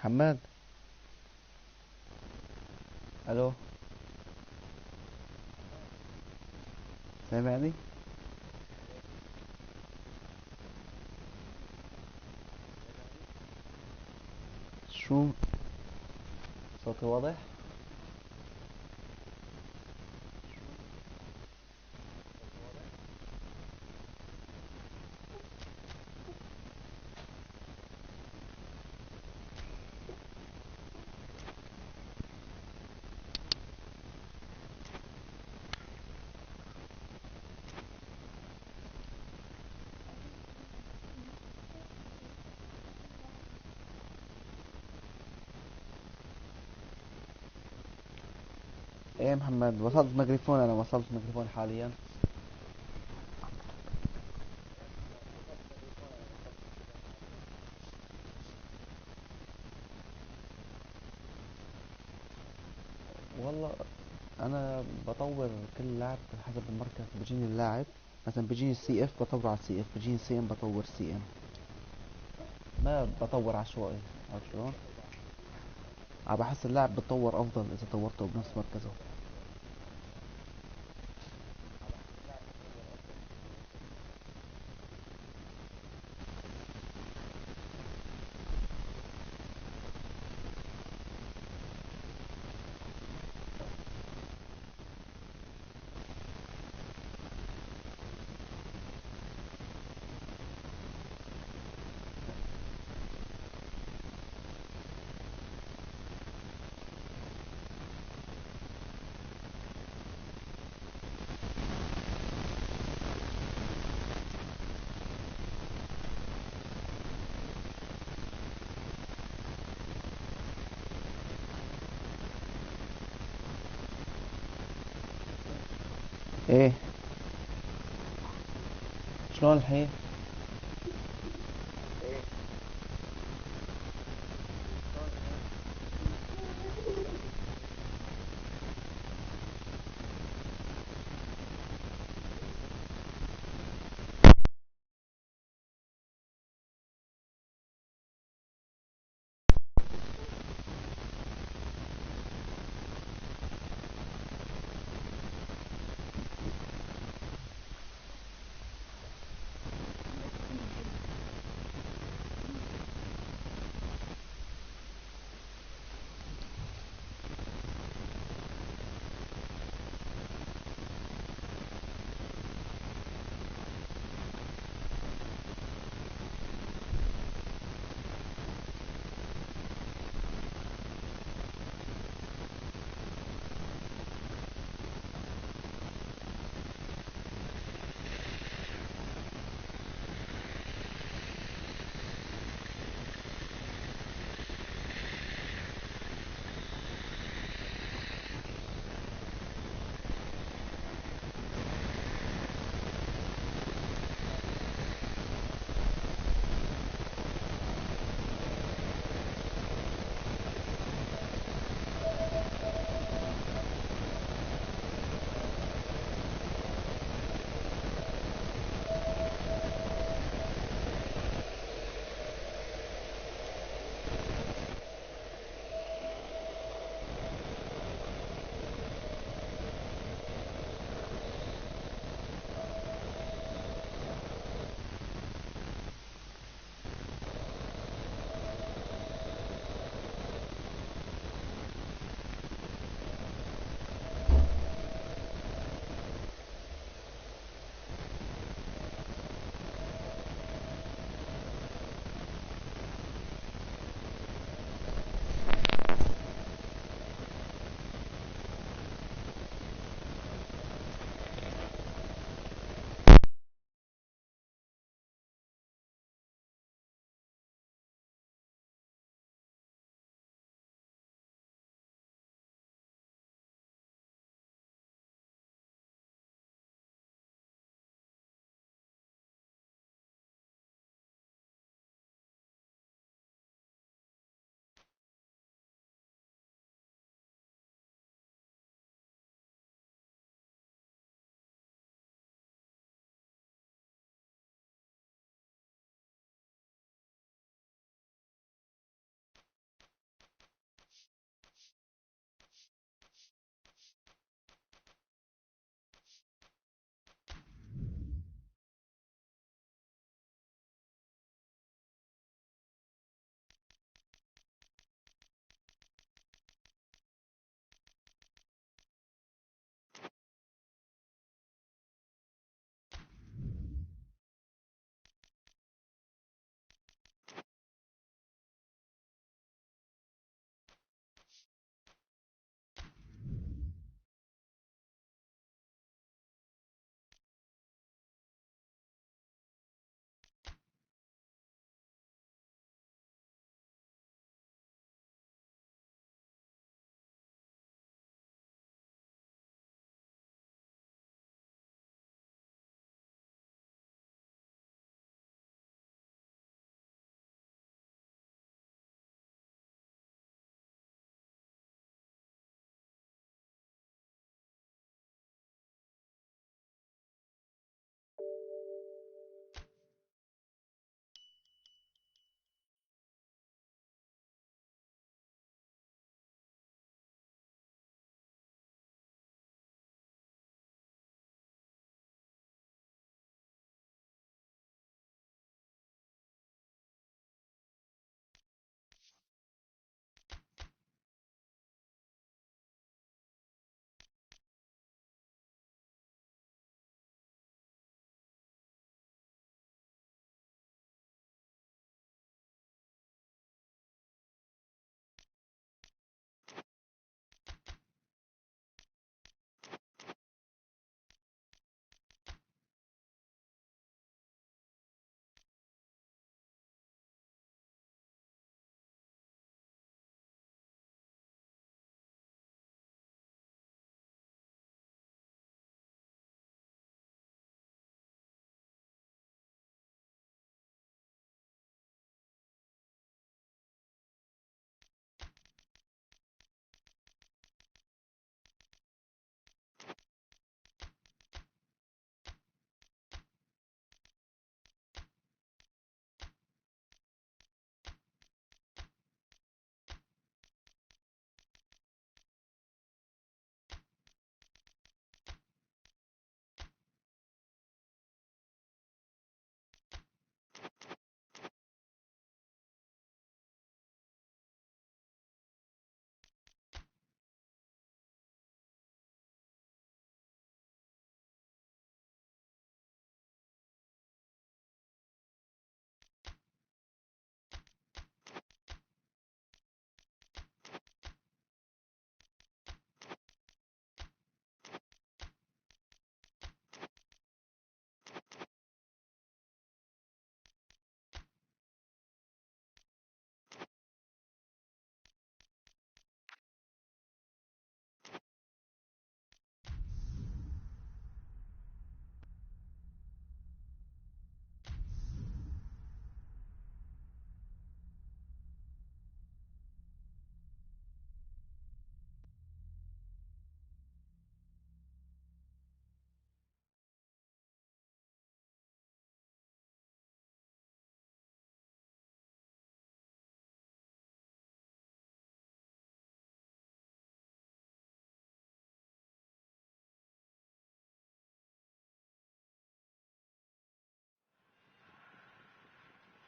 محمد. الو. سامعني؟ شو؟ صوتي واضح؟ ايه محمد، وصلت ميكروفون. انا وصلت ميكروفون حاليا. والله انا بطور كل لاعب حسب المركز. بيجيني اللاعب مثلا، بيجيني السي اف بطور على السي اف، بيجيني السي ام بطور سي ام. ما بطور عشوائي. عرفت شلون؟ عم بحس اللاعب بتطور افضل اذا طورته بنفس مركزه. ايه؟ شلون الحين؟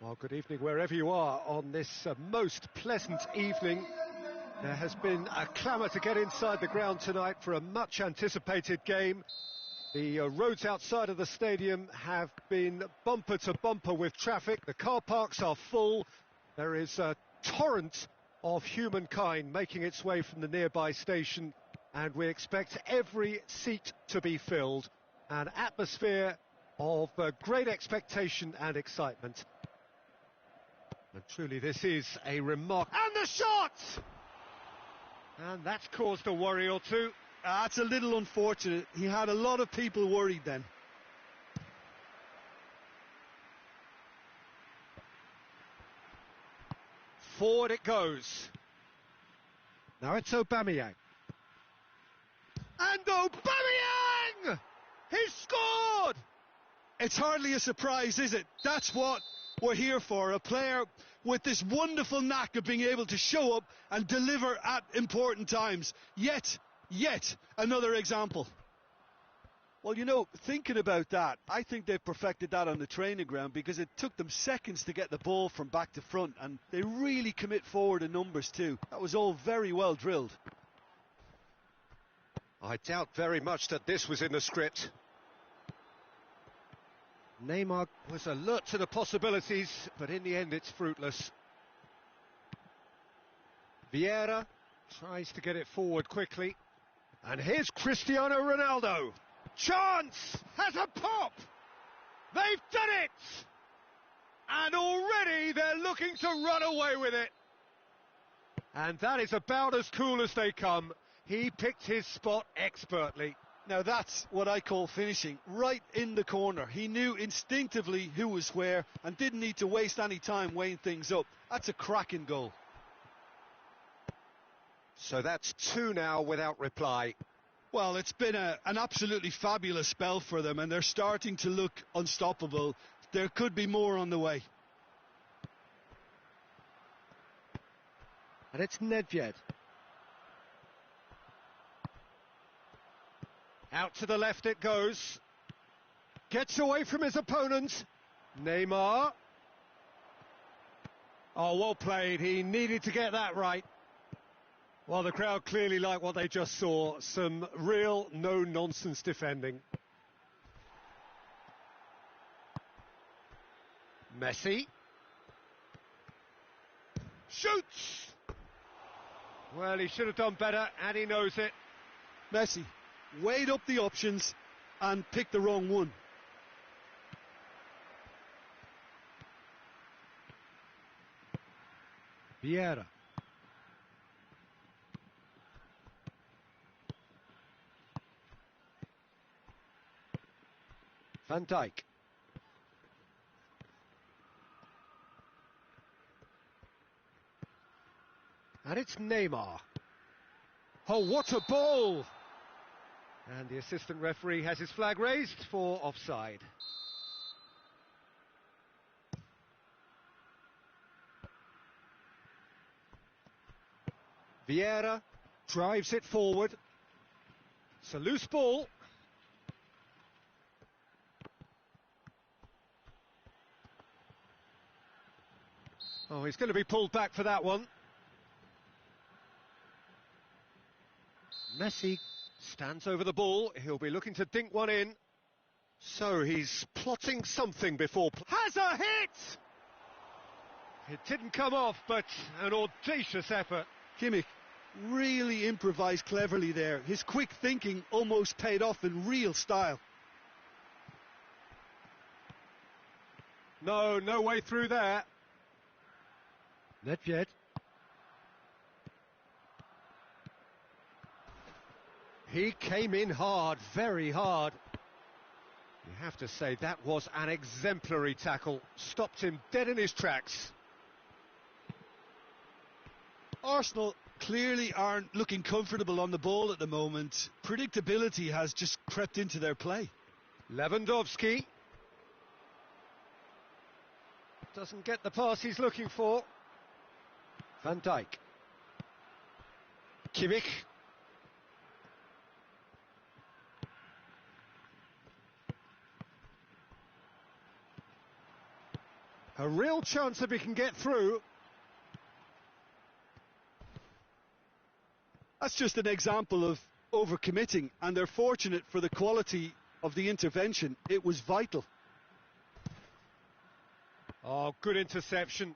Well, good evening wherever you are on this most pleasant evening. There has been a clamour to get inside the ground tonight for a much anticipated game. The roads outside of the stadium have been bumper to bumper with traffic. The car parks are full. There is a torrent of humankind making its way from the nearby station, and we expect every seat to be filled. An atmosphere of great expectation and excitement. And truly this is a remark. And the shot! And that's caused a worry or two. That's a little unfortunate. He had a lot of people worried then. Forward it goes. Now it's Aubameyang. And Aubameyang! He scored! It's hardly a surprise, is it? That's what we're here for. A player with this wonderful knack of being able to show up and deliver at important times. Yet another example. Well, you know, thinking about that, I think they've perfected that on the training ground, because it took them seconds to get the ball from back to front, and they really commit forward in numbers too. That was all very well drilled. I doubt very much that this was in the script. Neymar was alert to the possibilities, but in the end it's fruitless. Vieira tries to get it forward quickly. And here's Cristiano Ronaldo. Chance! Has a pop! They've done it! And already they're looking to run away with it. And that is about as cool as they come. He picked his spot expertly. Now that's what I call finishing, right in the corner. He knew instinctively who was where and didn't need to waste any time weighing things up. That's a cracking goal. So that's two now without reply. Well, it's been an absolutely fabulous spell for them, and they're starting to look unstoppable. There could be more on the way. And it's Nedved. Out to the left it goes. Gets away from his opponent. Neymar. Oh, well played. He needed to get that right. Well, the crowd clearly like what they just saw. Some real no-nonsense defending. Messi. Shoots! Well, he should have done better, and he knows it. Messi weighed up the options and picked the wrong one. Vieira. Van Dijk. And it's Neymar. Oh, what a ball! And the assistant referee has his flag raised for offside. Vieira drives it forward. It's a loose ball. Oh, he's going to be pulled back for that one. Messi stands over the ball. He'll be looking to dink one in. So he's plotting something before... Has a hit! It didn't come off, but an audacious effort. Kimmich really improvised cleverly there. His quick thinking almost paid off in real style. No way through there. Nedved. He came in hard, very hard. You have to say that was an exemplary tackle. Stopped him dead in his tracks. Arsenal clearly aren't looking comfortable on the ball at the moment. Predictability has just crept into their play. Lewandowski. Doesn't get the pass he's looking for. Van Dijk. Kimmich. A real chance if he can get through. That's just an example of overcommitting, and they're fortunate for the quality of the intervention. It was vital. Oh, good interception.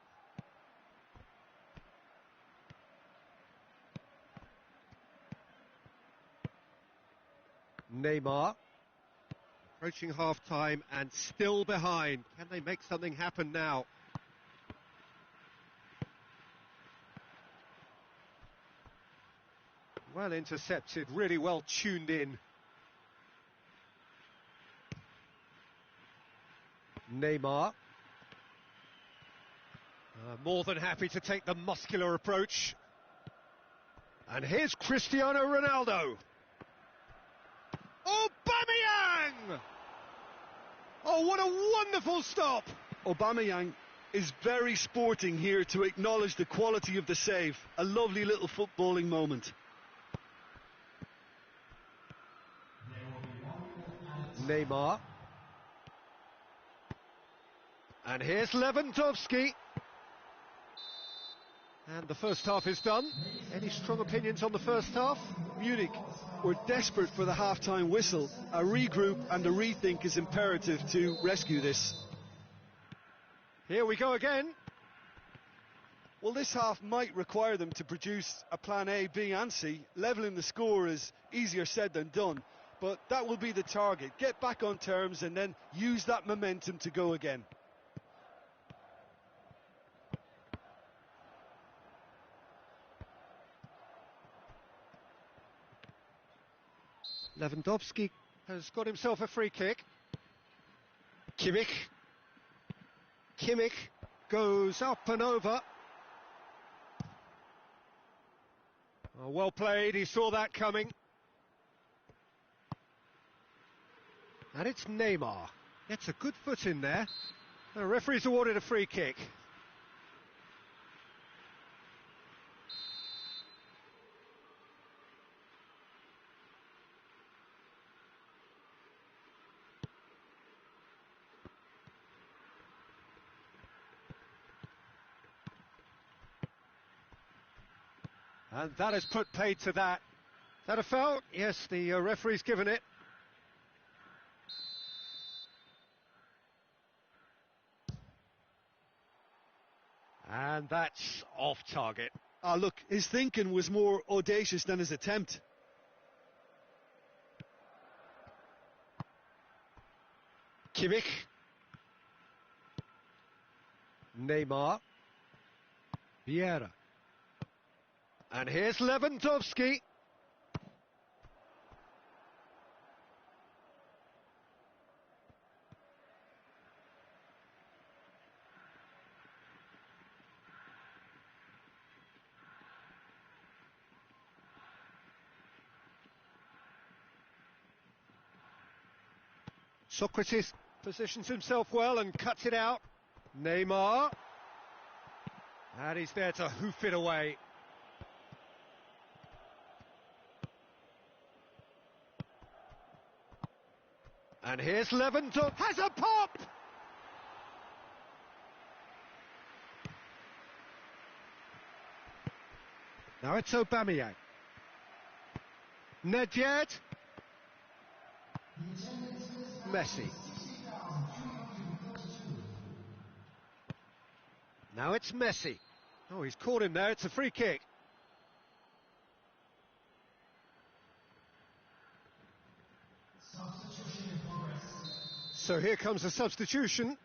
Neymar. Approaching half-time and still behind. Can they make something happen now? Well intercepted, really well tuned in. Neymar. More than happy to take the muscular approach. And here's Cristiano Ronaldo. Aubameyang! Oh, what a wonderful stop! Aubameyang is very sporting here to acknowledge the quality of the save. A lovely little footballing moment. Neymar. And here's Lewandowski. And the first half is done. Any strong opinions on the first half? Munich were desperate for the half-time whistle. A regroup and a rethink is imperative to rescue this. Here we go again. Well, this half might require them to produce a plan A, B and C. Levelling the score is easier said than done, but that will be the target. Get back on terms and then use that momentum to go again. Lewandowski has got himself a free kick. Kimmich goes up and over. Oh, well played, he saw that coming. And it's Neymar. Gets a good foot in there. The referee's awarded a free kick. And that has put paid to that. Is that a foul? Yes, the referee's given it. And that's off target. Ah, look, his thinking was more audacious than his attempt. Kimmich. Neymar. Vieira. And here's Lewandowski. Socrates positions himself well and cuts it out. Neymar. And he's there to hoof it away. And here's Lewandowski. Has a pop! Now it's Aubameyang. Nedved. Messi. Now it's Messi. Oh, he's caught him there. It's a free kick. So here comes a substitution.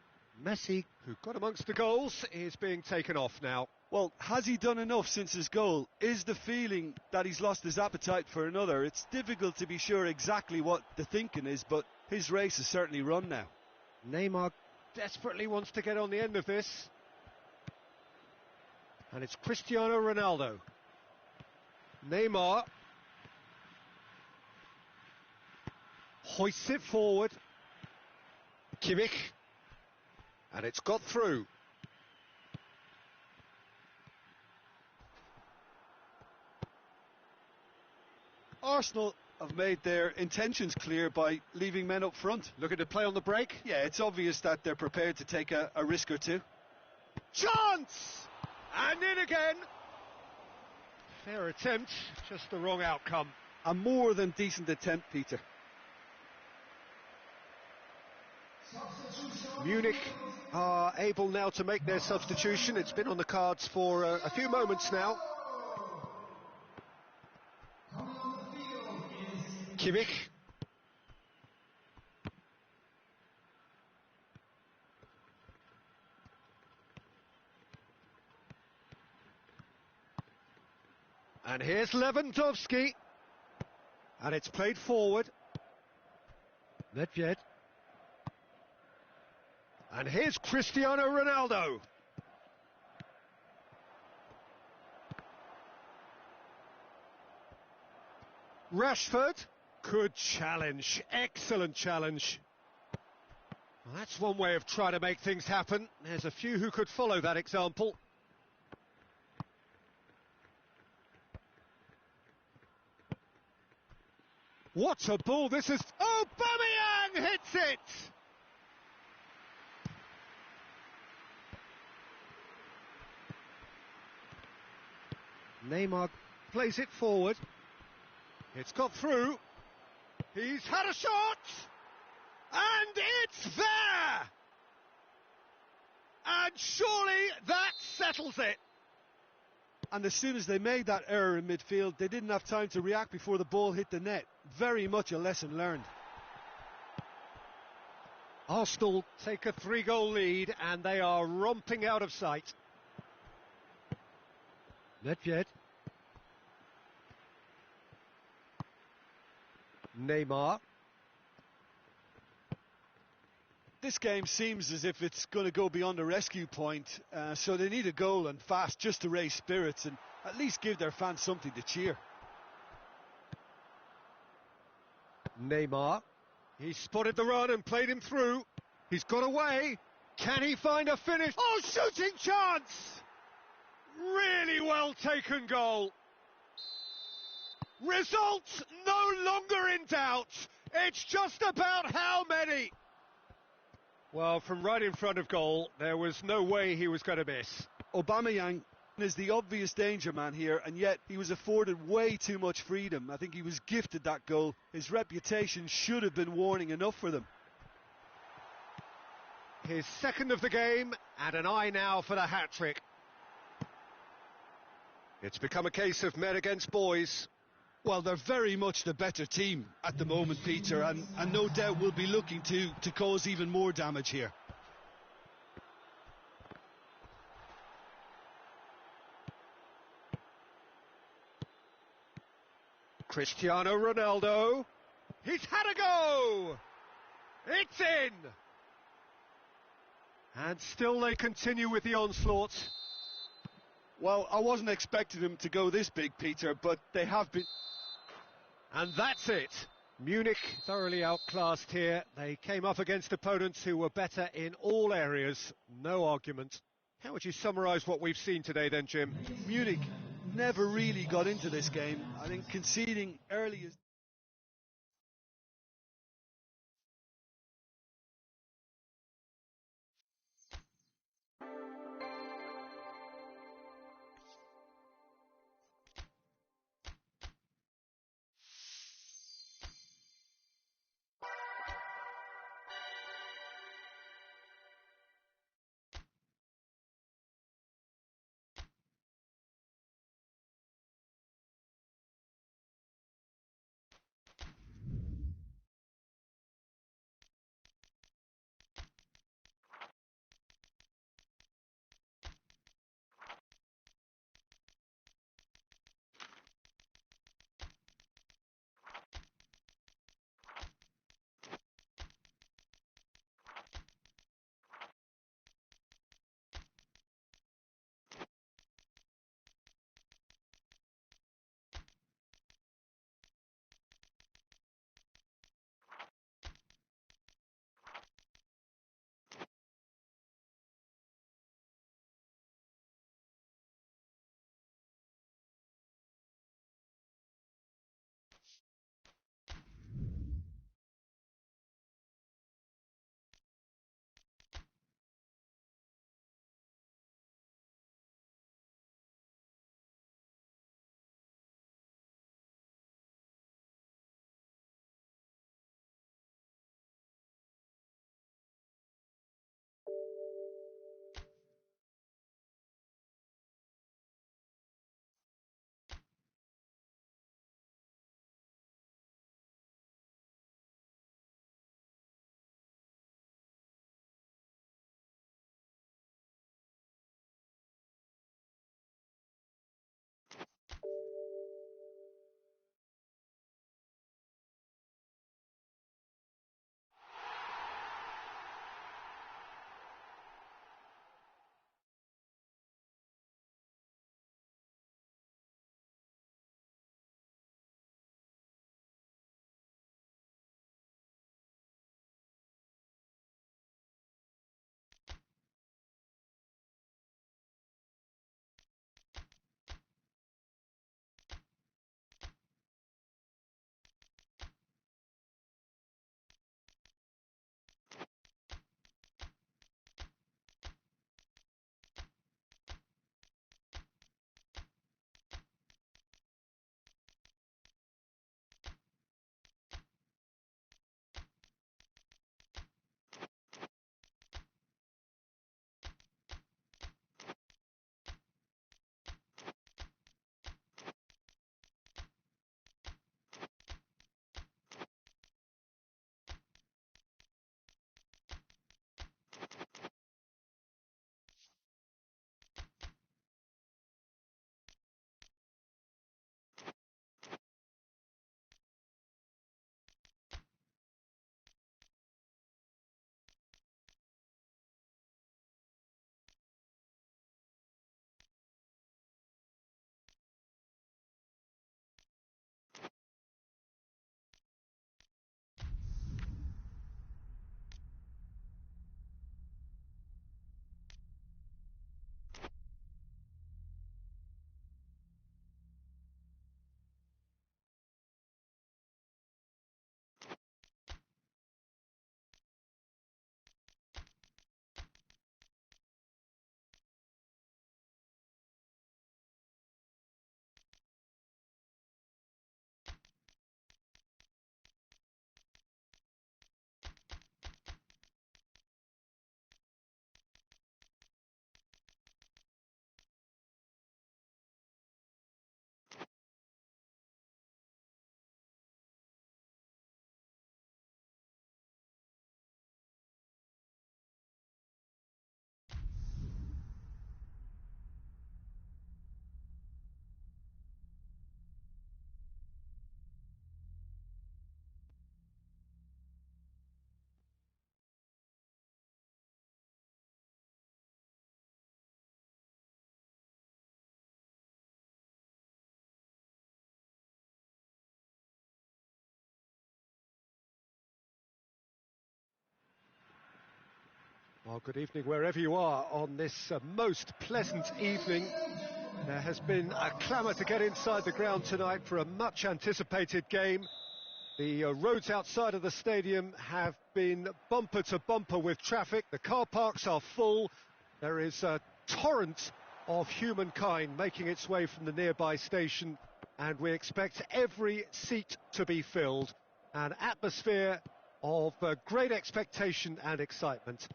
Messi, who got amongst the goals, is being taken off now. Well, has he done enough since his goal? Is the feeling that he's lost his appetite for another? It's difficult to be sure exactly what the thinking is, but his race is certainly run now. Neymar desperately wants to get on the end of this. And it's Cristiano Ronaldo. Neymar hoists it forward. Kimmich. And it's got through. Arsenal have made their intentions clear by leaving men up front. Looking to play on the break. Yeah, it's obvious that they're prepared to take a risk or two. Chance! And in again. Fair attempt, just the wrong outcome. A more than decent attempt, Peter. Munich are able now to make their substitution. It's been on the cards for a few moments now. Kimmich. And here's Lewandowski. And it's played forward. Nedved. And here's Cristiano Ronaldo. Rashford. Good challenge. Excellent challenge. Well, that's one way of trying to make things happen. There's a few who could follow that example. What a ball this is. Aubameyang hits it! Neymar plays it forward. It's got through. He's had a shot! And it's there! And surely that settles it. And as soon as they made that error in midfield, they didn't have time to react before the ball hit the net. Very much a lesson learned. Arsenal take a 3-goal lead and they are romping out of sight. Nedved. Neymar. This game seems as if it's going to go beyond the rescue point, so they need a goal and fast just to raise spirits and at least give their fans something to cheer. Neymar. He spotted the run and played him through. He's got away. Can he find a finish? Oh, shooting chance! Really well taken goal. Results no longer in doubt. It's just about how many. Well, from right in front of goal, there was no way he was going to miss. Aubameyang is the obvious danger man here, and yet he was afforded way too much freedom. I think he was gifted that goal. His reputation should have been warning enough for them. His second of the game, and an eye now for the hat-trick. It's become a case of men against boys. Well, they're very much the better team at the moment, Peter, and no doubt will be looking to cause even more damage here. Cristiano Ronaldo. He's had a go! It's in! And still they continue with the onslaught. Well, I wasn't expecting them to go this big, Peter, but they have been. And that's it. Munich thoroughly outclassed here. They came up against opponents who were better in all areas. No argument. How would you summarise what we've seen today then, Jim? Munich never really got into this game. I think conceding early is... Well, good evening wherever you are on this most pleasant evening. There has been a clamour to get inside the ground tonight for a much anticipated game. The roads outside of the stadium have been bumper to bumper with traffic. The car parks are full. There is a torrent of humankind making its way from the nearby station, and we expect every seat to be filled. An atmosphere of great expectation and excitement.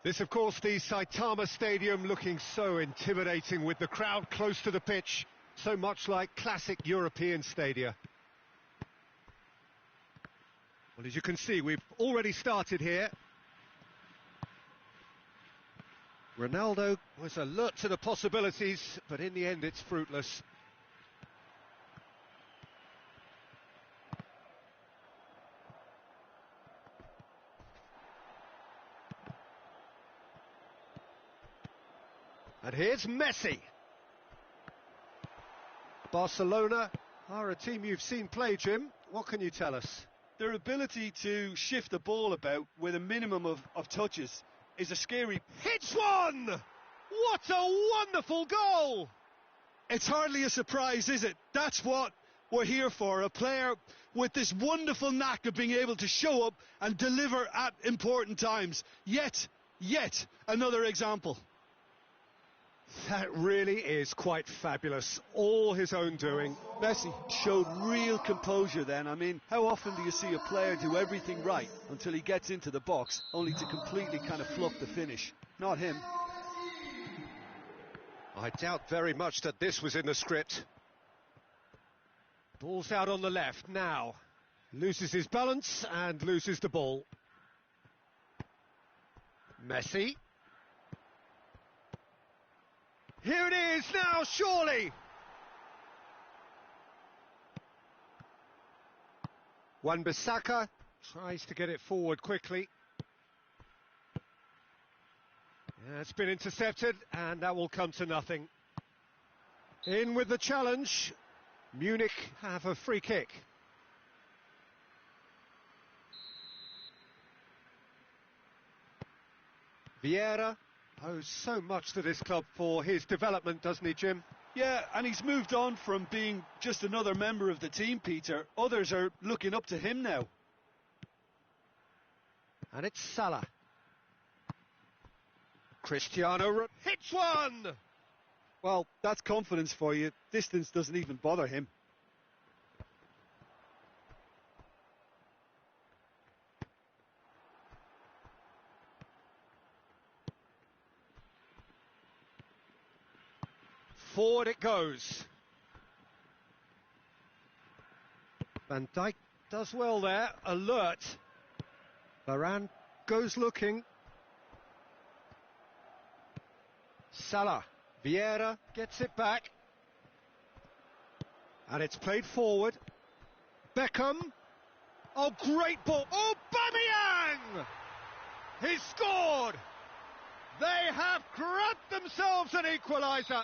This, of course, the Saitama Stadium, looking so intimidating with the crowd close to the pitch, so much like classic European stadia. Well, as you can see, we've already started here. Ronaldo was alert to the possibilities, but in the end it's fruitless. And here's Messi. Barcelona are a team you've seen play, Jim. What can you tell us? Their ability to shift the ball about with a minimum of touches is a scary... Hits one! What a wonderful goal! It's hardly a surprise, is it? That's what we're here for. A player with this wonderful knack of being able to show up and deliver at important times. Yet another example. That really is quite fabulous. All his own doing. Messi showed real composure then. I mean, how often do you see a player do everything right until he gets into the box, only to completely kind of fluff the finish? Not him. I doubt very much that this was in the script. Ball's out on the left now. Loses his balance and loses the ball. Messi. Here it is now, surely! Wan-Bissaka tries to get it forward quickly. Yeah, it's been intercepted, and that will come to nothing. In with the challenge. Munich have a free kick. Vieira owes so much to this club for his development, doesn't he, Jim? Yeah, and he's moved on from being just another member of the team, Peter. Others are looking up to him now. And it's Salah. Cristiano hits one! Well, that's confidence for you. Distance doesn't even bother him. Forward it goes. Van Dijk does well there, alert. Varane goes looking. Salah, Vieira gets it back. And it's played forward. Beckham. Oh, great ball. Oh, Aubameyang! He's scored! They have grabbed themselves an equaliser.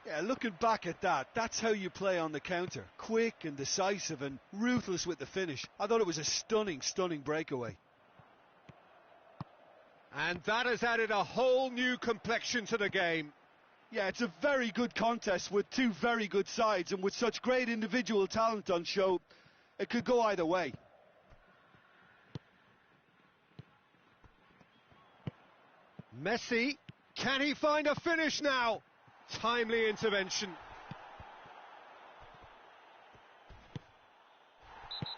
Yeah, looking back at that, that's how you play on the counter. Quick and decisive and ruthless with the finish. I thought it was a stunning breakaway. And that has added a whole new complexion to the game. Yeah, it's a very good contest with two very good sides, and with such great individual talent on show, it could go either way. Messi, can he find a finish now? Timely intervention.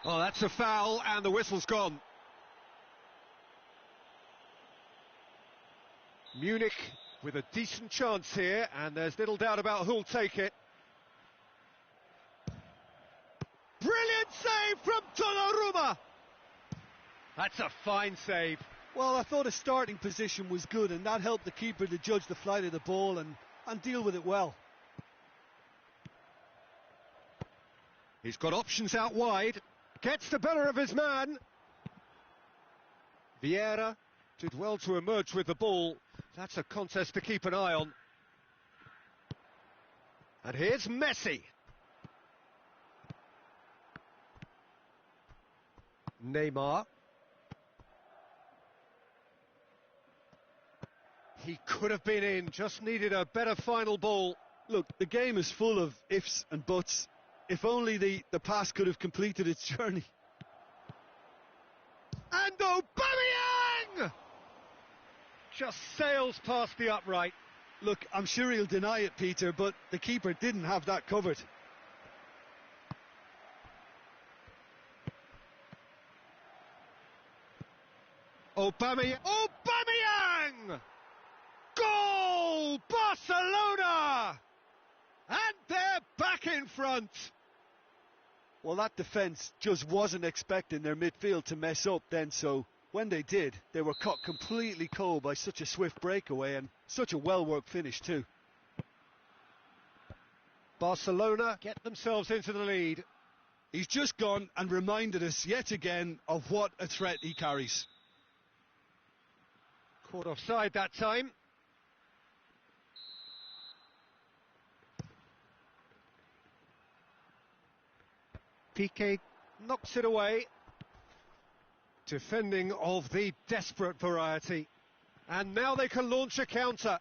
Oh, that's a foul, and the whistle's gone. Munich with a decent chance here, and there's little doubt about who'll take it. Brilliant save from Donnarumma! That's a fine save. Well, I thought his starting position was good, and that helped the keeper to judge the flight of the ball and deal with it well. He's got options out wide. Gets the better of his man. Vieira did well to emerge with the ball. That's a contest to keep an eye on. And here's Messi. Neymar. He could have been in, just needed a better final ball. Look, the game is full of ifs and buts. If only the pass could have completed its journey. And Aubameyang! Just sails past the upright. Look, I'm sure he'll deny it, Peter, but the keeper didn't have that covered. Aubameyang! Goal! Barcelona! And they're back in front. Well, that defence just wasn't expecting their midfield to mess up then, so when they did, they were caught completely cold by such a swift breakaway and such a well-worked finish too. Barcelona get themselves into the lead. He's just gone and reminded us yet again of what a threat he carries. Caught offside that time. Piqué knocks it away. Defending of the desperate variety. And now they can launch a counter.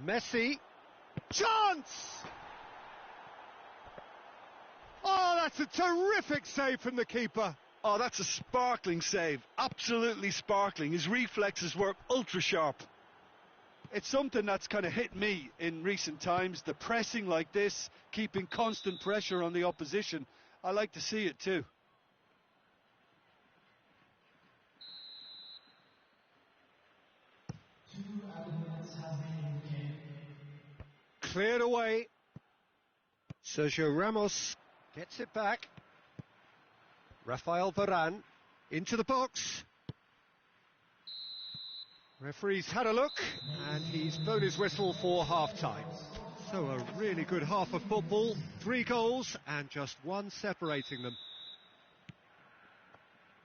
Messi. Chance! Oh, that's a terrific save from the keeper. Oh, that's a sparkling save. Absolutely sparkling. His reflexes were ultra sharp. It's something that's kind of hit me in recent times. The pressing like this, keeping constant pressure on the opposition. I like to see it too. Cleared away. Sergio Ramos gets it back. Rafael Varane into the box. Referee's had a look and he's blown his whistle for half-time. So a really good half of football, 3 goals and just 1 separating them.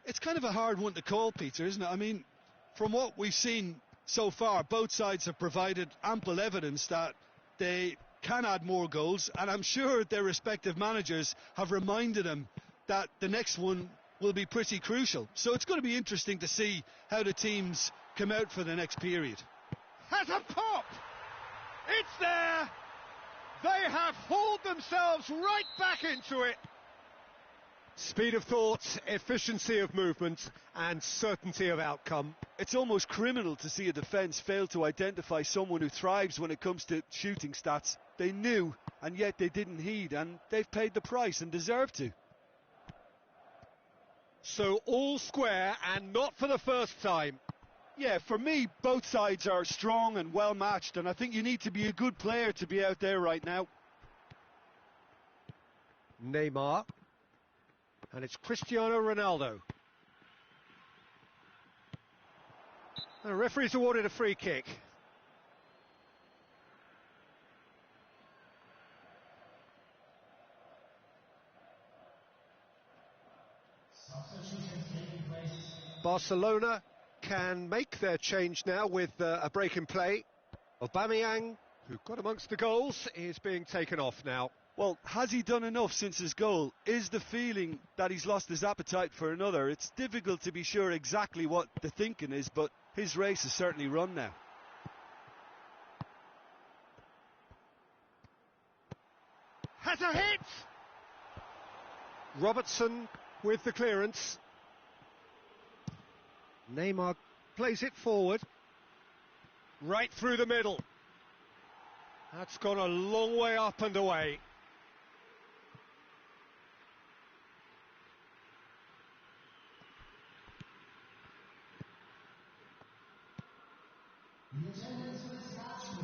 It's kind of a hard one to call, Peter, isn't it? I mean, from what we've seen so far, both sides have provided ample evidence that they can add more goals, and I'm sure their respective managers have reminded them that the next one will be pretty crucial. So it's going to be interesting to see how the teams come out for the next period. Has a pop! It's there! They have hauled themselves right back into it. Speed of thought, efficiency of movement and certainty of outcome. It's almost criminal to see a defence fail to identify someone who thrives when it comes to shooting stats. They knew, and yet they didn't heed, and they've paid the price and deserve to. So all square, and not for the first time. Yeah, for me, both sides are strong and well matched, and I think you need to be a good player to be out there right now. Neymar. And it's Cristiano Ronaldo. The referee's awarded a free kick. Barcelona can make their change now with a break in play. Aubameyang, who got amongst the goals, is being taken off now. Well, has he done enough since his goal? Is the feeling that he's lost his appetite for another? It's difficult to be sure exactly what the thinking is, but his race is certainly run now. Has a hit! Robertson with the clearance. Neymar plays it forward. Right through the middle. That's gone a long way up and away.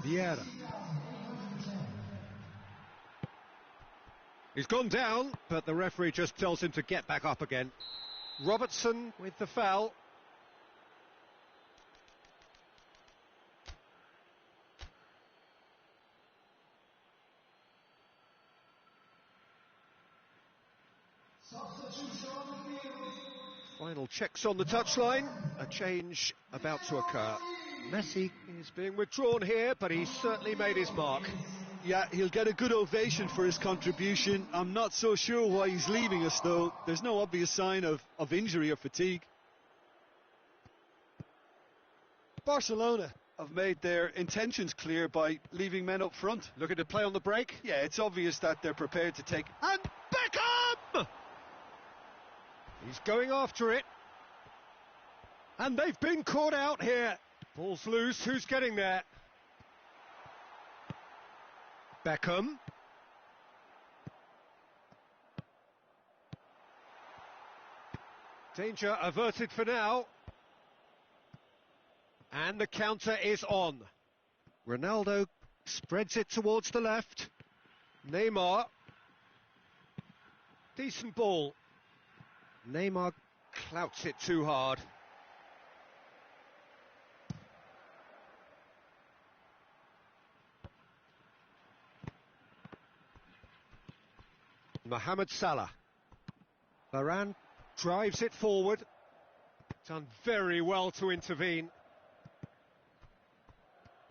Vieira. He's gone down, but the referee just tells him to get back up again. Robertson with the foul. Final checks on the touchline. A change about to occur. Messi is being withdrawn here, but he's certainly made his mark. Yeah, he'll get a good ovation for his contribution. I'm not so sure why he's leaving us, though. There's no obvious sign of injury or fatigue. Barcelona have made their intentions clear by leaving men up front. Looking to play on the break. Yeah, it's obvious that they're prepared to take... And Beckham! He's going after it. And they've been caught out here. Ball's loose. Who's getting there? Beckham. Danger averted for now. And the counter is on. Ronaldo spreads it towards the left. Neymar. Decent ball. Neymar clouts it too hard. Mohamed Salah. Varane drives it forward. Done very well to intervene.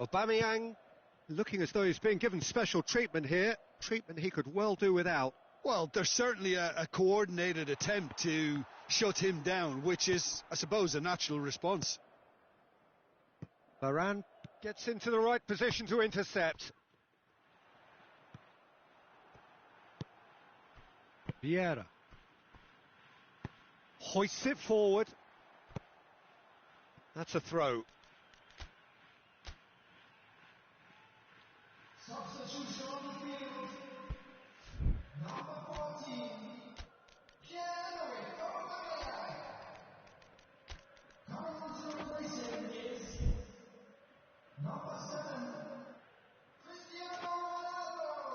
Aubameyang looking as though he's being given special treatment here. Treatment he could well do without. Well, there's certainly a coordinated attempt to shut him down, which is, I suppose, a natural response. Varane gets into the right position to intercept. Vieira hoists it forward. That's a throw. Substitution on the field. Number 14. Coming to replace him is number 7. Cristiano Ronaldo.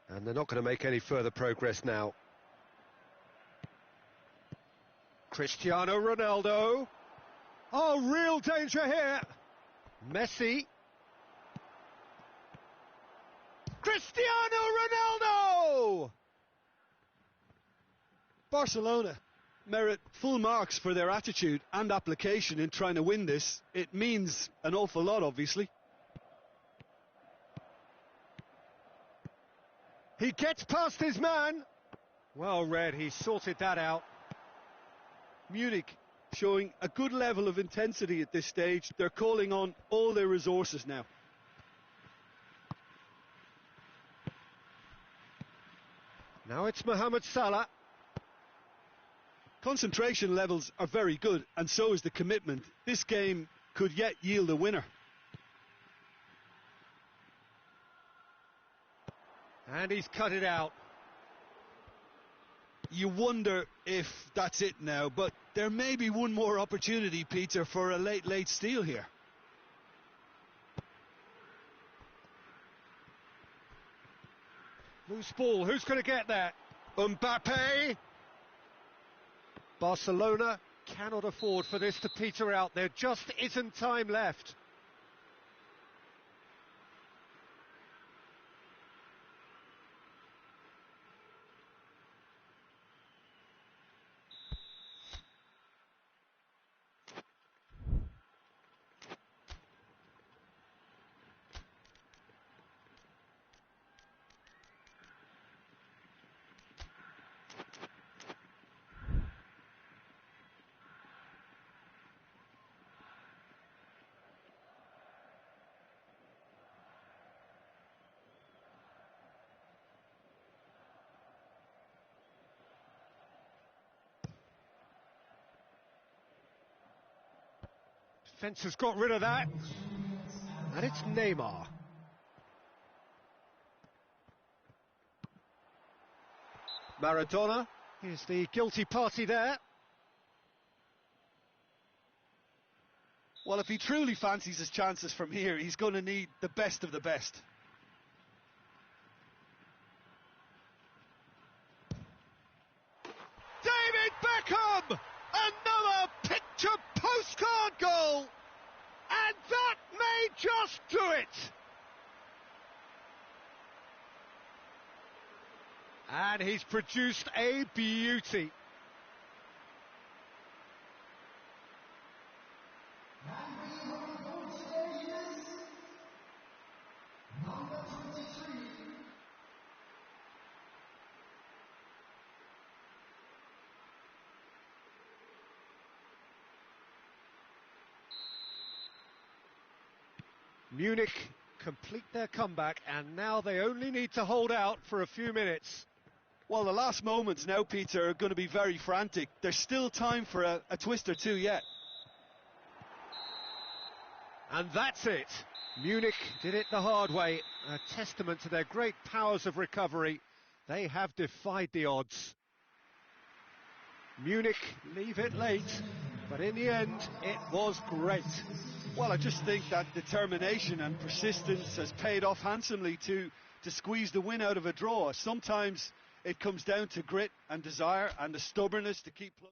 And they're not going to make any further progress now. Cristiano Ronaldo. Oh, real danger here. Messi. Cristiano Ronaldo! Barcelona merit full marks for their attitude and application in trying to win this. It means an awful lot, obviously. He gets past his man. Well read, he sorted that out. Munich showing a good level of intensity at this stage. They're calling on all their resources now. Now it's Mohamed Salah. Concentration levels are very good, and so is the commitment. This game could yet yield a winner. And he's cut it out. You wonder if that's it now, but there may be one more opportunity, Peter, for a late steal here. Loose ball, who's going to get that? Mbappe! Barcelona cannot afford for this to peter out. There just isn't time left. Defence has got rid of that. And it's Neymar. Maradona is the guilty party there. Well, if he truly fancies his chances from here, he's going to need the best of the best. David Beckham! Another picture postcard goal! And that may just do it! And he's produced a beauty. Number 23. Munich complete their comeback, and now they only need to hold out for a few minutes. Well, the last moments now, Peter, are going to be very frantic. There's still time for a twist or two yet. And that's it. Munich did it the hard way, a testament to their great powers of recovery. They have defied the odds. Munich leave it late, but in the end, it was great. Well, I just think that determination and persistence has paid off handsomely to squeeze the win out of a draw. Sometimes it comes down to grit and desire and the stubbornness to keep plugging.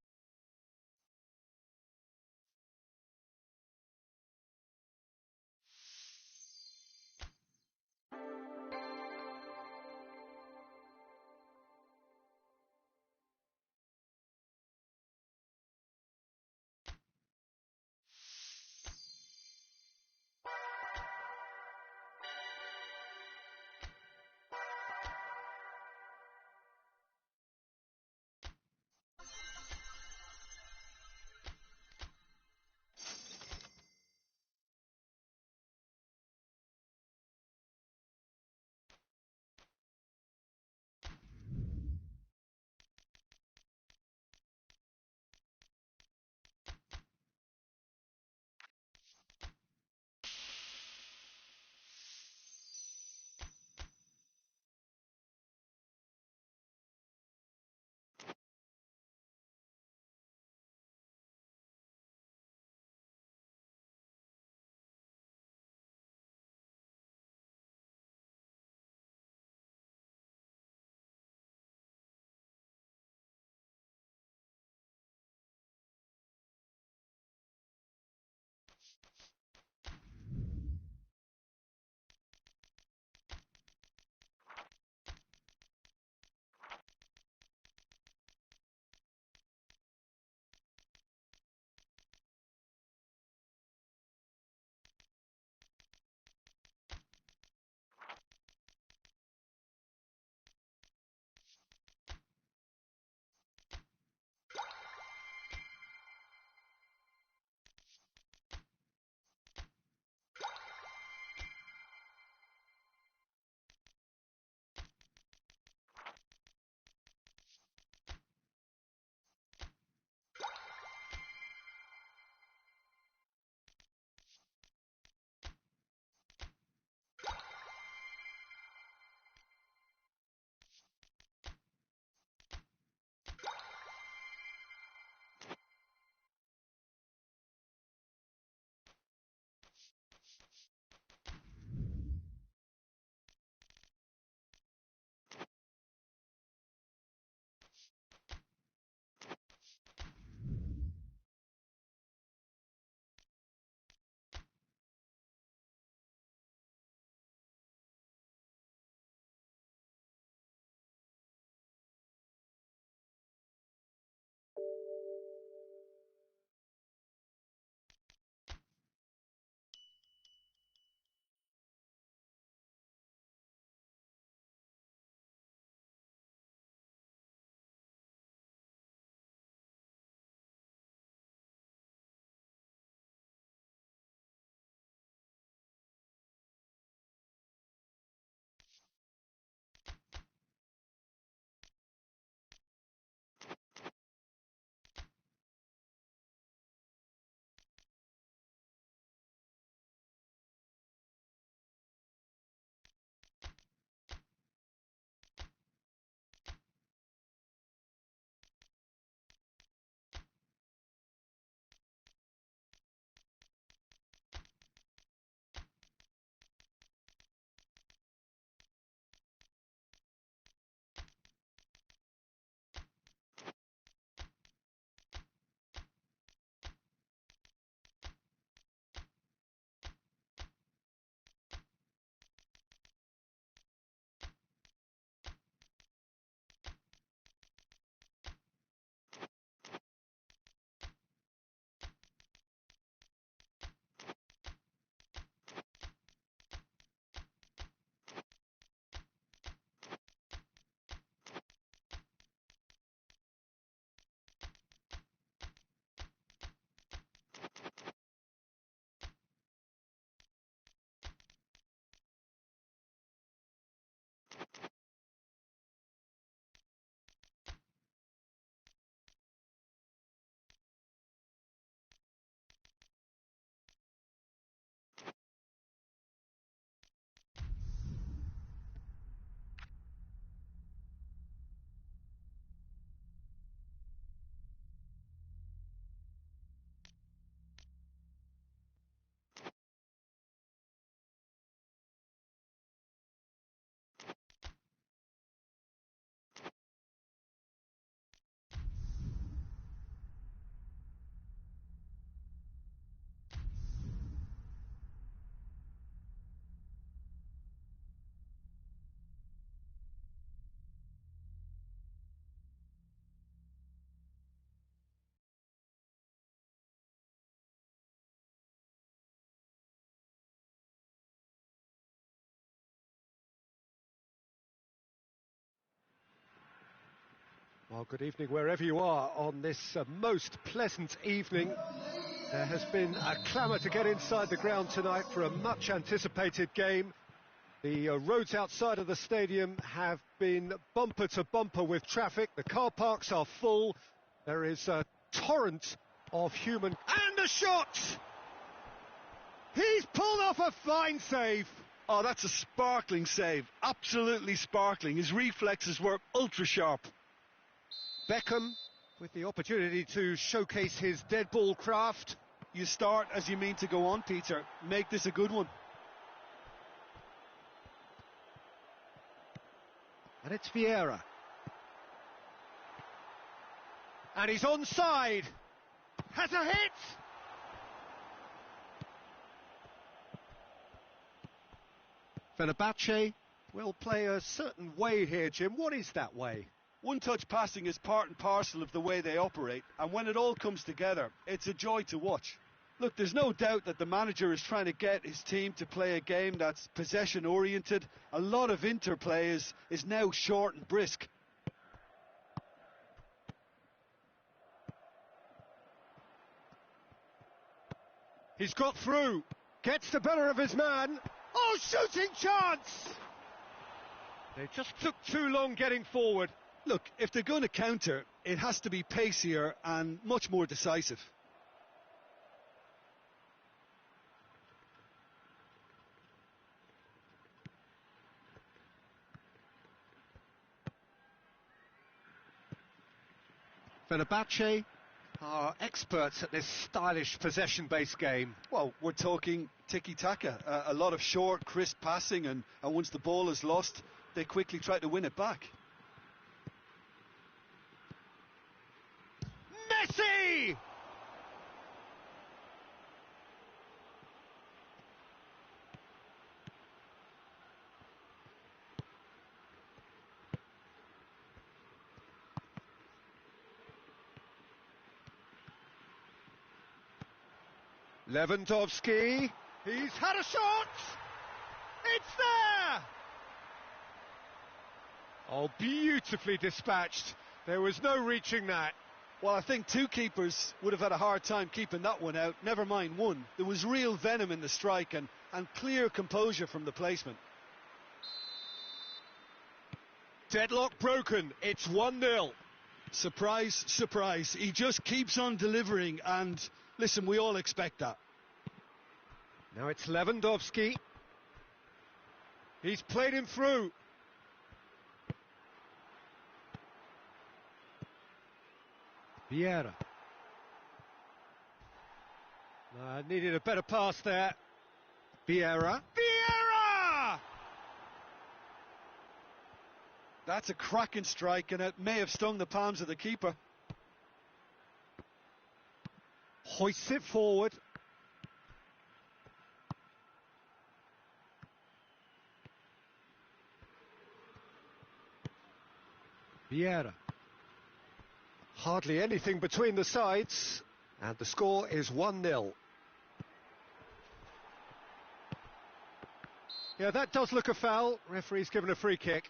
Well, good evening wherever you are on this most pleasant evening. There has been a clamour to get inside the ground tonight for a much anticipated game. The roads outside of the stadium have been bumper to bumper with traffic. The car parks are full. There is a torrent of human... And the shot! He's pulled off a fine save. Oh, that's a sparkling save. Absolutely sparkling. His reflexes were ultra sharp. Beckham with the opportunity to showcase his dead ball craft. You start as you mean to go on, Peter. Make this a good one. And it's Vieira. And he's onside. Has a hit. Fenerbahce will play a certain way here, Jim. What is that way? One-touch passing is part and parcel of the way they operate, and when it all comes together, it's a joy to watch. Look, there's no doubt that the manager is trying to get his team to play a game that's possession-oriented. A lot of interplay is now short and brisk. He's got through, gets the better of his man. Oh, shooting chance! They just took too long getting forward. Look, if they're going to counter, it has to be pacier and much more decisive. Fenerbahce are experts at this stylish possession-based game. Well, we're talking tiki-taka, a lot of short, crisp passing, and once the ball is lost, they quickly try to win it back. Messi! Lewandowski, he's had a shot! It's there! Oh, beautifully dispatched. There was no reaching that. Well, I think two keepers would have had a hard time keeping that one out, never mind one. There was real venom in the strike and clear composure from the placement. Deadlock broken, it's 1-0. Surprise, surprise. He just keeps on delivering, and listen, we all expect that. Now it's Lewandowski. He's played him through. Vieira. Needed a better pass there. Vieira. Vieira! That's a cracking strike, and it may have stung the palms of the keeper. Hoists it forward. Vieira. Hardly anything between the sides, and the score is 1-0. Yeah, that does look a foul. Referee's given a free kick.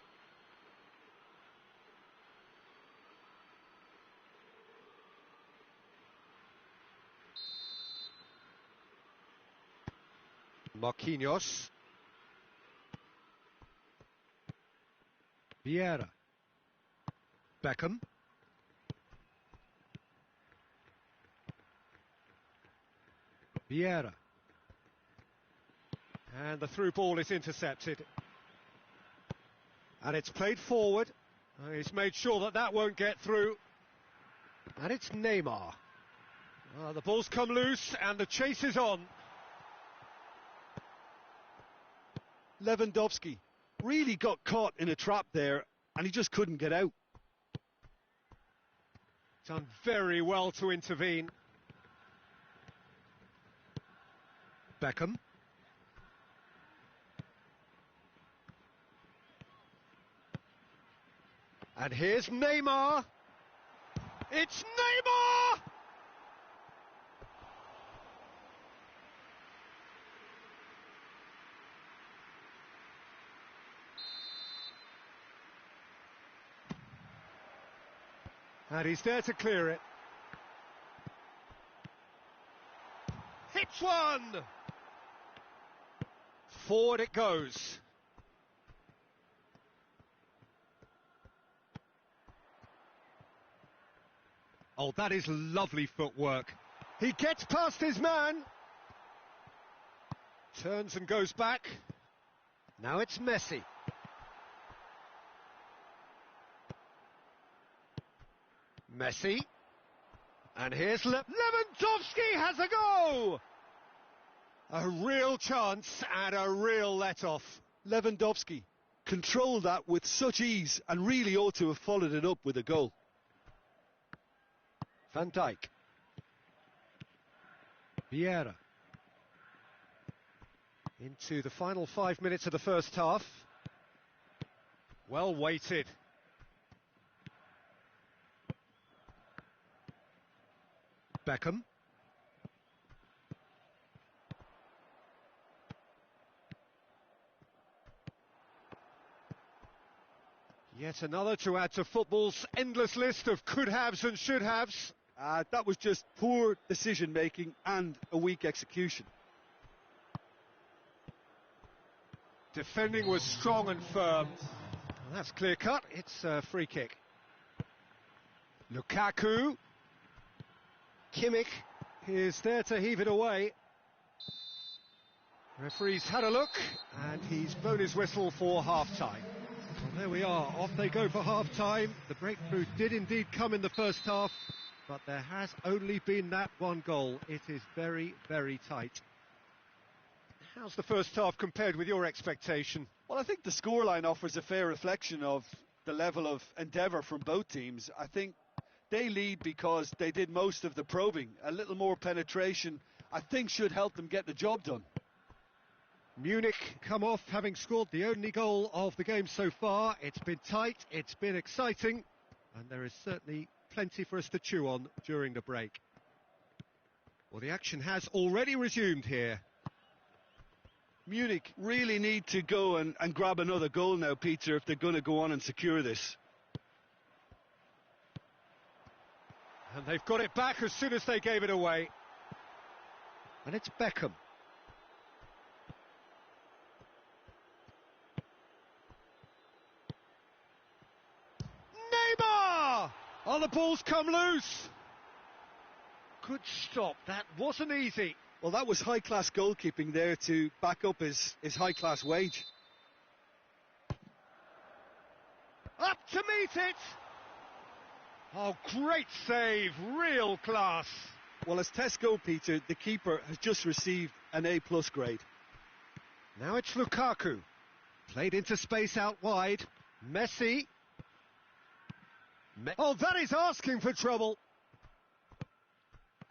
Marquinhos. Vieira. Beckham. Vieira. And the through ball is intercepted. And it's played forward. He's made sure that that won't get through. And it's Neymar. The ball's come loose and the chase is on. Lewandowski really got caught in a trap there, and he just couldn't get out. Done very well to intervene. Beckham. And here's Neymar. It's Neymar! And he's there to clear it. Hits one! Forward it goes. Oh, that is lovely footwork. He gets past his man. Turns and goes back. Now it's Messi. Messi. And here's Lewandowski has a go! A real chance and a real let-off. Lewandowski controlled that with such ease and really ought to have followed it up with a goal. Van Dijk. Vieira. Into the final 5 minutes of the first half. Well weighted. Beckham. Yet another to add to football's endless list of could-haves and should-haves. That was just poor decision-making and a weak execution. Defending was strong and firm. Well, that's clear-cut. It's a free kick. Lukaku. Kimmich is there to heave it away. Referee's had a look, and he's blown his whistle for half-time. Well, there we are. Off they go for half-time. The breakthrough did indeed come in the first half, but there has only been that one goal. It is very, very tight. How's the first half compared with your expectation? Well, I think the scoreline offers a fair reflection of the level of endeavour from both teams. I think they lead because they did most of the probing. A little more penetration, I think, should help them get the job done. Munich come off having scored the only goal of the game so far. It's been tight, it's been exciting, and there is certainly plenty for us to chew on during the break. Well, the action has already resumed here. Munich really need to go and grab another goal now, Peter, if they're going to go on and secure this. And they've got it back as soon as they gave it away. And it's Beckham. Neymar! Oh, the ball's come loose. Good stop. That wasn't easy. Well, that was high-class goalkeeping there to back up his high-class wage. Up to meet it! Oh, great save, real class. Well, as tests go, Peter, the keeper has just received an A+ grade. Now it's Lukaku. Played into space out wide. Messi. Oh, that is asking for trouble.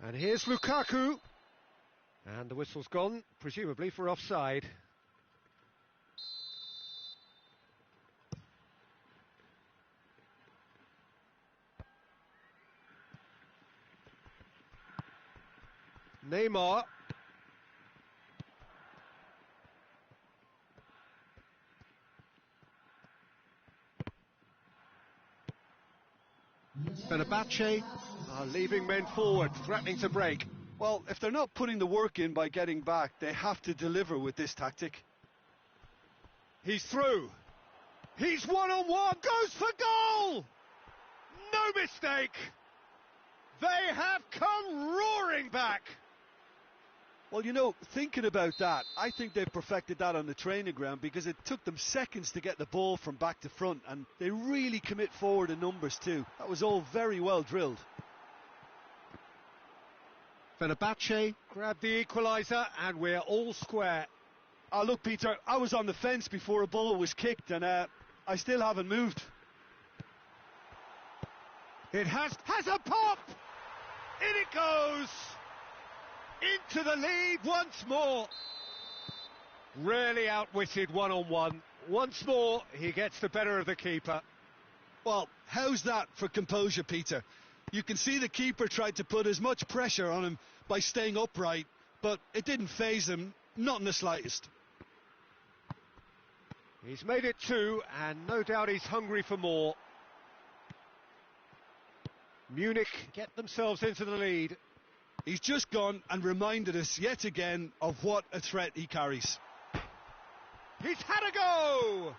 And here's Lukaku. And the whistle's gone, presumably for offside. Neymar. Fenerbahce are leaving men forward, threatening to break. Well, if they're not putting the work in by getting back, they have to deliver with this tactic. He's through. He's one-on-one, goes for goal! No mistake! They have come roaring back! Well, you know, thinking about that, I think they've perfected that on the training ground because it took them seconds to get the ball from back to front, and they really commit forward in numbers too. That was all very well drilled. Fenerbahce grab the equaliser, and we're all square. Oh, look, Peter, I was on the fence before a ball was kicked, and I still haven't moved. It has a pop! In it goes! Into the lead once more. Really outwitted one-on-one. Once more, he gets the better of the keeper. Well, how's that for composure, Peter? You can see the keeper tried to put as much pressure on him by staying upright, but it didn't faze him, not in the slightest. He's made it two, and no doubt he's hungry for more. Munich get themselves into the lead. He's just gone and reminded us yet again of what a threat he carries. He's had a go!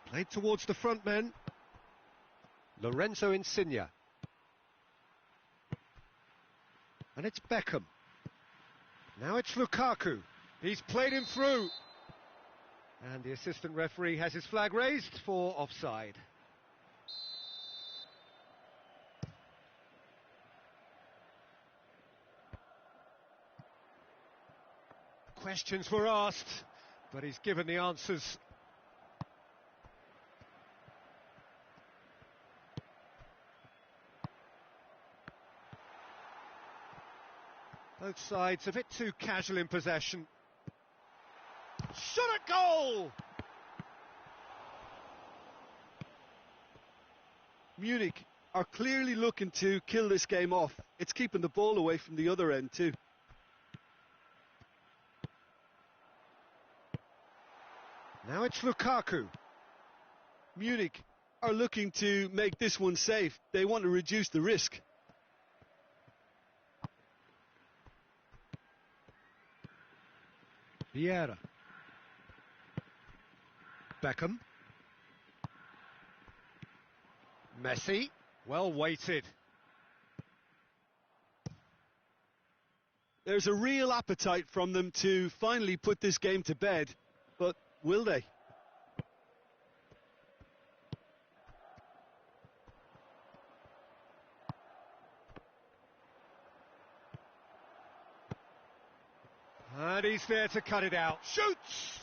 Played towards the front men. Lorenzo Insigne. And it's Beckham. Now it's Lukaku. He's played him through. And the assistant referee has his flag raised for offside. Questions were asked, but he's given the answers. Both sides a bit too casual in possession. Shot at goal! Munich are clearly looking to kill this game off. It's keeping the ball away from the other end too. Now it's Lukaku. Munich are looking to make this one safe. They want to reduce the risk. Vieira. Beckham. Messi. Well weighted. There's a real appetite from them to finally put this game to bed, but will they? And he's there to cut it out. Shoots!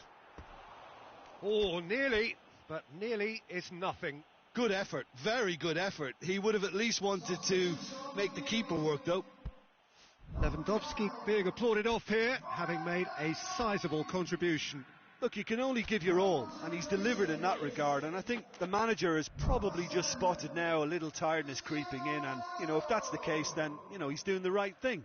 Oh, nearly, but nearly is nothing. Good effort, very good effort. He would have at least wanted to make the keeper work though. Lewandowski being applauded off here, having made a sizable contribution. Look, you can only give your all, and he's delivered in that regard, and I think the manager has probably just spotted now a little tiredness creeping in, and, if that's the case, then, he's doing the right thing.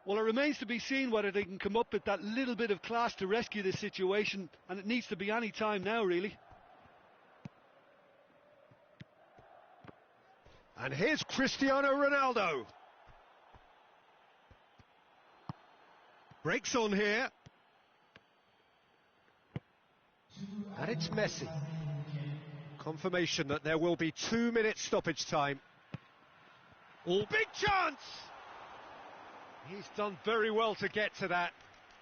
Well, it remains to be seen whether they can come up with that little bit of class to rescue this situation, and it needs to be any time now, really. And here's Cristiano Ronaldo. Breaks on here. And it's Messi. Confirmation that there will be 2 minutes stoppage time. Oh, big chance! He's done very well to get to that.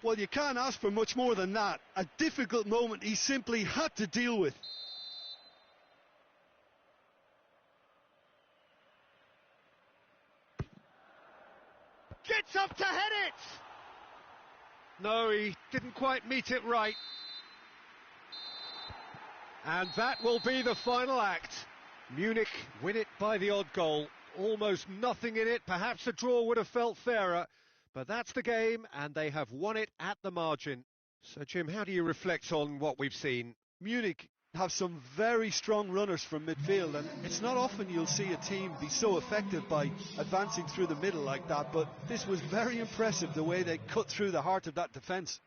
Well, you can't ask for much more than that. A difficult moment he simply had to deal with. Gets up to head it! No, he didn't quite meet it right. And that will be the final act. Munich win it by the odd goal. Almost nothing in it. Perhaps a draw would have felt fairer. But that's the game, and they have won it at the margin. So, Jim, how do you reflect on what we've seen? Munich have some very strong runners from midfield, and it's not often you'll see a team be so effective by advancing through the middle like that, but this was very impressive the way they cut through the heart of that defence.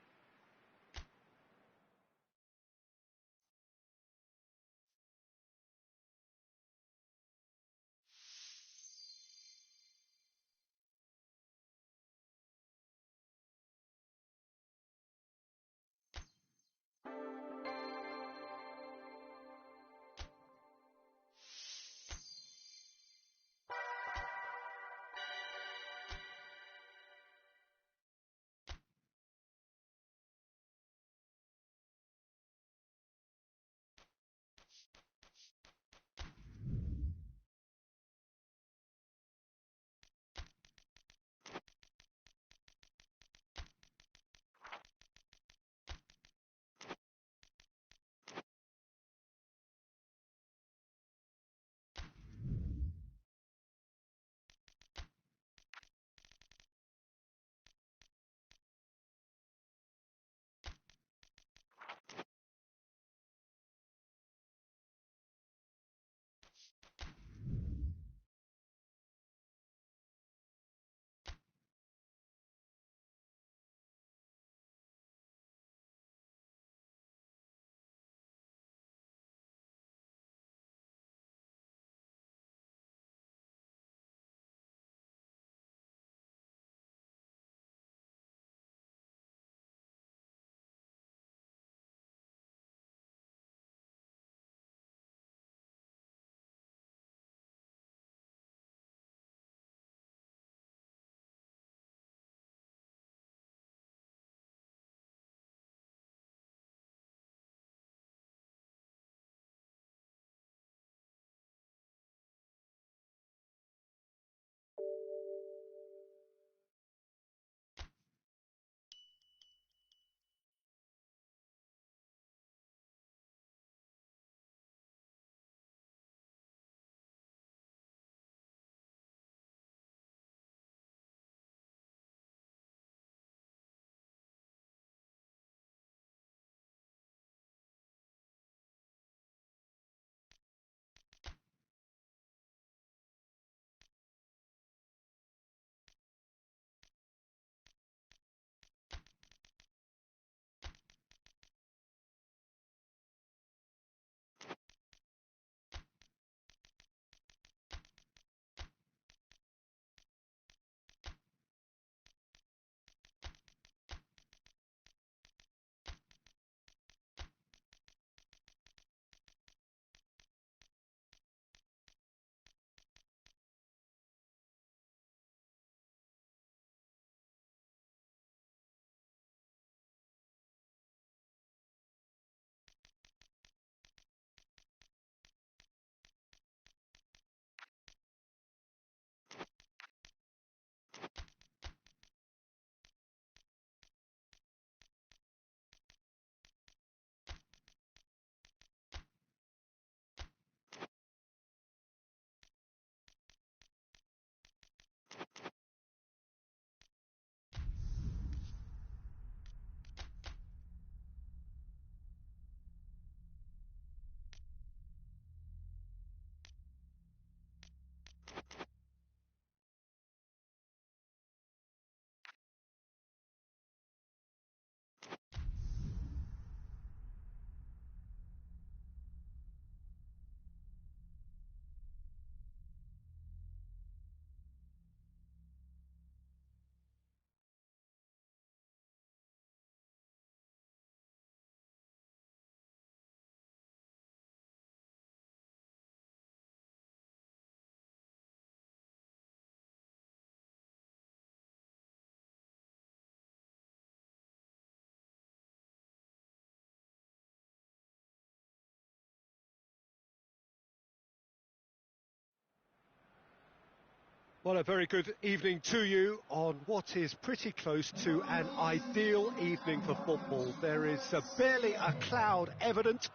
Well, a very good evening to you on what is pretty close to an ideal evening for football. There is barely a cloud evident.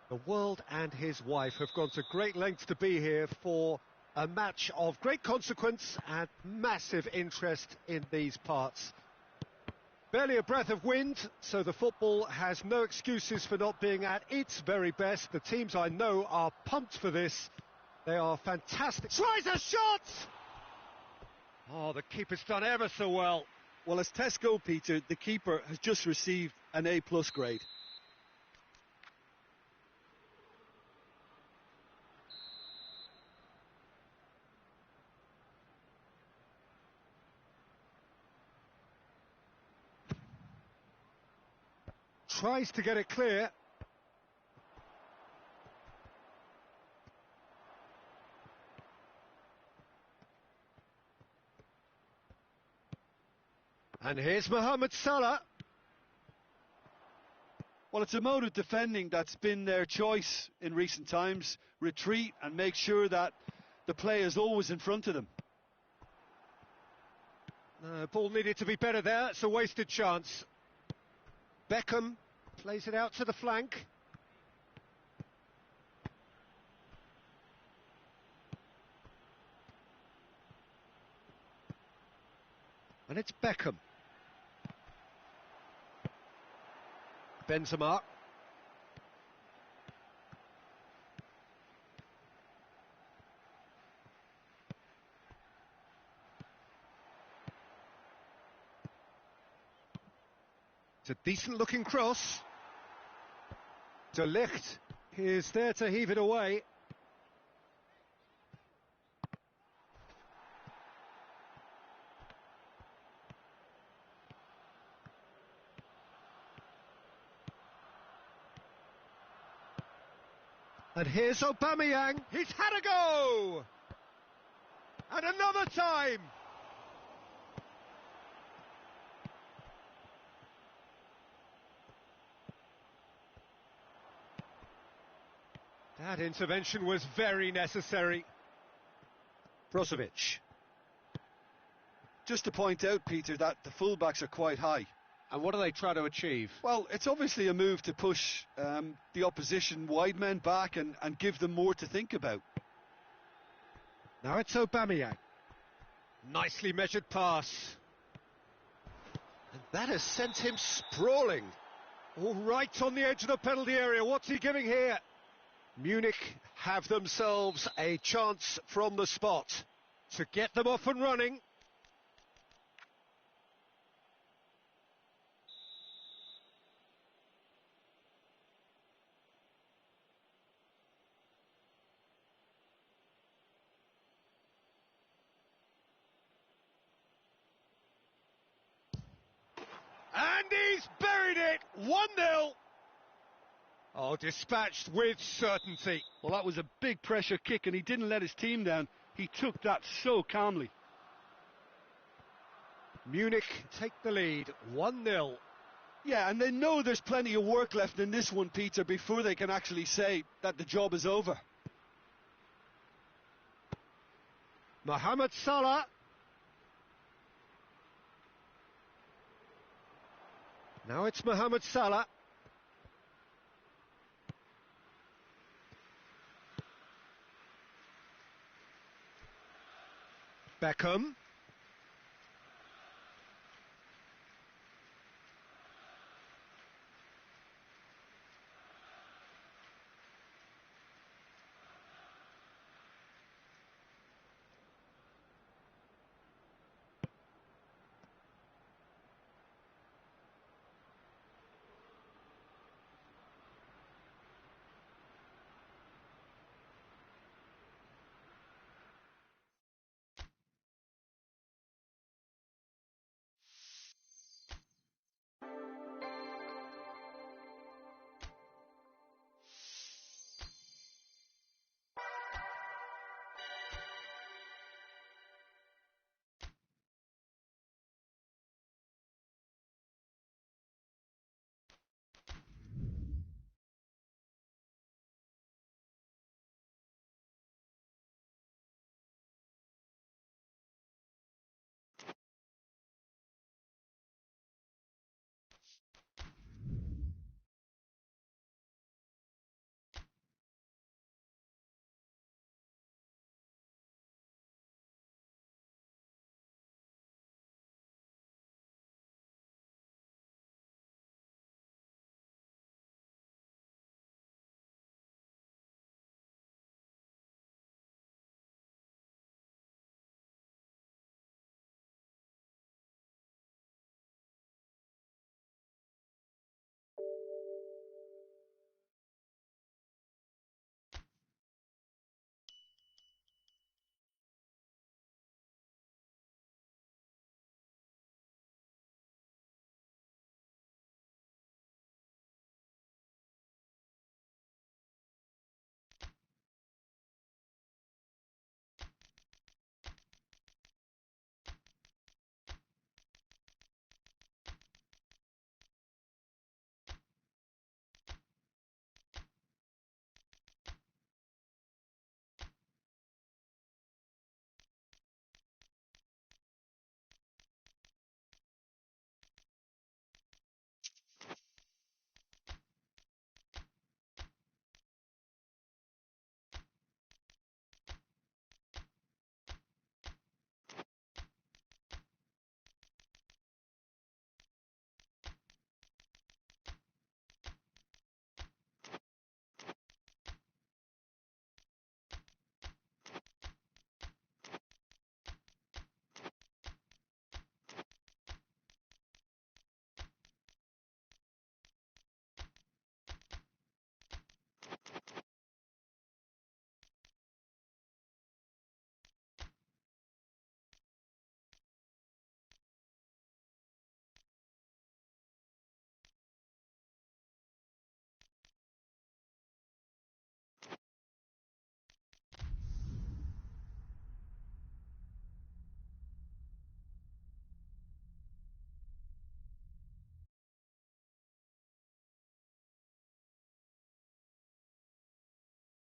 The world and his wife have gone to great lengths to be here for a match of great consequence and massive interest in these parts. Barely a breath of wind, so the football has no excuses for not being at its very best. The teams I know are pumped for this. They are fantastic. Tries a shot! Oh, the keeper's done ever so well. Well, as tests go, Peter, the keeper has just received an A+ grade. Tries to get it clear. And here's Mohamed Salah. Well, it's a mode of defending that's been their choice in recent times. Retreat and make sure that the play is always in front of them. Ball needed to be better there. It's a wasted chance. Beckham plays it out to the flank. And it's Beckham. Benzema. It's a decent looking cross. De Ligt is there to heave it away. And here's Aubameyang. He's had a go! And another time! That intervention was very necessary. Brozovic. Just to point out, Peter, that the fullbacks are quite high. And what do they try to achieve? Well, it's obviously a move to push the opposition wide men back and give them more to think about. Now it's Aubameyang. Nicely measured pass. And that has sent him sprawling. All right on the edge of the penalty area. What's he giving here? Munich have themselves a chance from the spot to get them off and running. And he's buried it! 1-0! Oh, dispatched with certainty. Well, that was a big pressure kick and he didn't let his team down. He took that so calmly. Munich take the lead, 1-0. Yeah, and they know there's plenty of work left in this one, Peter, before they can actually say that the job is over. Mohamed Salah. Now it's Mohamed Salah. Beckham.